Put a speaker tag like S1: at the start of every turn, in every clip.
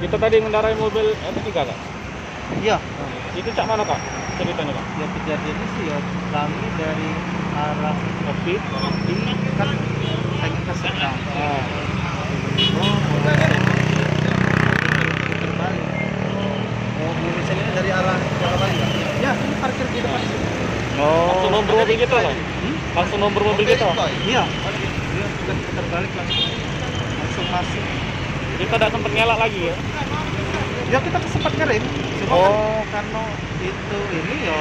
S1: Kita tadi mengendarai mobil tiga kak.
S2: Iya.
S1: Itu cak mana kak? Ceritanya kak?
S2: Ya kejadiannya sih ya kami dari arah Opik kan pengen ke Serdang. Terbalik. Mobil sini dari arah Jakarta ya? Ya, ini parkir di depan sini.
S1: Langsung nomor mobil kita kan? Langsung nomor mobil kita.
S2: Iya. Dia sudah terbalik langsung masuk.
S1: Kita tidak sempat nyala lagi ya?
S2: Ya kita sempat ngerem. Cuma kan karena itu ini ya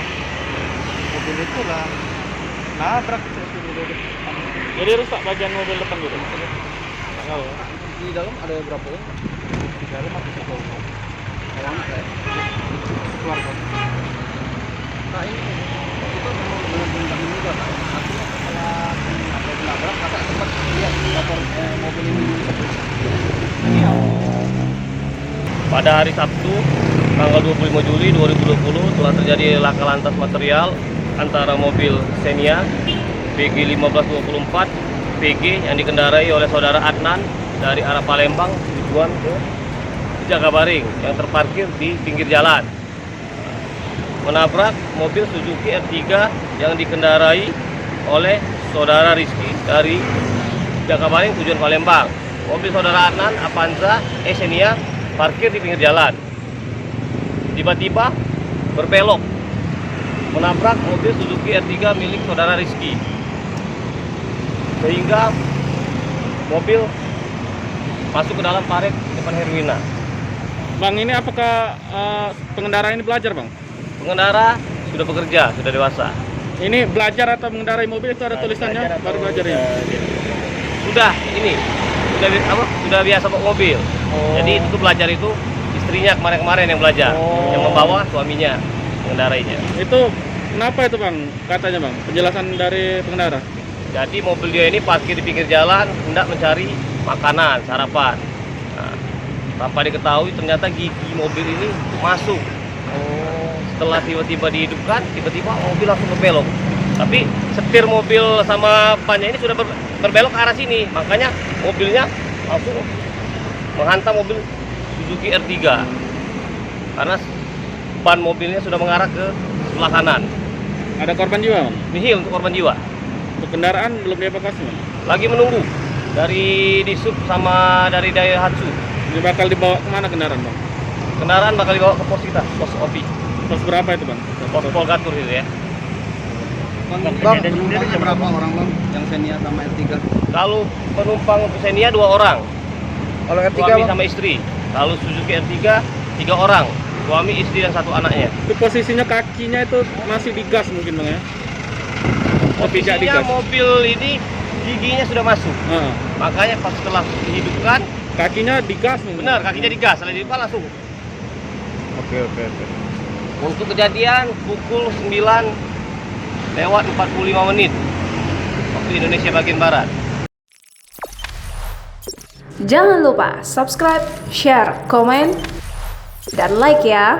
S2: mobil itu lah nabrak
S1: Jadi rusak bagian mobil depan gitu? Nggak tahu ya.
S2: di dalam ada berapa ya? Di dalam ada satu orang kayak keluar kan. Nah ini itu benar-benar juga kan. Artinya setelah ada nabrak kakak sempat lihat motor mobil ini. Iya.
S3: Pada hari Sabtu, tanggal 25 Juli 2020 telah terjadi laka lantas material antara mobil Xenia PG 1524 PG yang dikendarai oleh saudara Adnan dari arah Palembang tujuan ke Jakabaring yang terparkir di pinggir jalan. Menabrak mobil Suzuki R3 yang dikendarai oleh saudara Rizky dari Jakabaring tujuan Palembang. Mobil saudara Adnan Avanza Xenia parkir di pinggir jalan. Tiba-tiba berbelok menabrak mobil Suzuki R3 milik saudara Rizky, sehingga mobil masuk ke dalam parit depan Herwina.
S1: Bang, ini apakah pengendara ini belajar bang?
S3: Pengendara sudah bekerja, sudah dewasa.
S1: Ini belajar atau mengendarai mobil itu ada tulisannya? Baru belajar ya?
S3: Sudah ini sudah biasa bawa mobil. Jadi itu belajar itu istrinya kemarin-kemarin yang belajar, yang membawa suaminya mengendarainya.
S1: Itu kenapa itu bang? Katanya bang, penjelasan dari pengendara.
S3: Jadi mobil dia ini parkir di pinggir jalan hendak mencari makanan, sarapan. Nah, tanpa diketahui ternyata gigi mobil ini masuk. Setelah tiba-tiba dihidupkan, tiba-tiba mobil langsung berbelok. Tapi setir mobil sama bannya ini sudah berbelok ke arah sini, makanya mobilnya langsung menghantam mobil Suzuki R3 karena ban mobilnya sudah mengarah ke sebelah kanan.
S1: Ada korban jiwa bang?
S3: Nihil untuk korban jiwa.
S1: Untuk kendaraan belum dievakuasi bang?
S3: Lagi menunggu dari Disub sama dari Daihatsu.
S1: Ini bakal dibawa kemana kendaraan bang?
S3: Kendaraan bakal dibawa ke pos kita, pos OPI.
S1: Pos berapa itu bang?
S3: Pos Polgatur itu ya.
S2: Bang, penumpangnya berapa orang bang? Yang Xenia sama R3?
S3: Kalau penumpang untuk Xenia 2 orang.
S2: Kalau R3
S3: Suami
S2: bang?
S3: sama istri. Kalau Suzuki R3 3 orang. Suami, istri dan 1 anaknya.
S1: Itu posisinya kakinya itu masih digas mungkin bang ya? Tidak
S3: Posisinya
S1: digas.
S3: mobil ini giginya sudah masuk. Makanya pas setelah dihidupkan,
S1: Kakinya digas mungkin?
S3: benar kakinya digas, setelah dihidupkan langsung.
S1: Oke.
S3: Untuk kejadian pukul 9 lewat 45 menit waktu Indonesia bagian Barat.
S4: Jangan lupa subscribe, share, komen, dan like ya.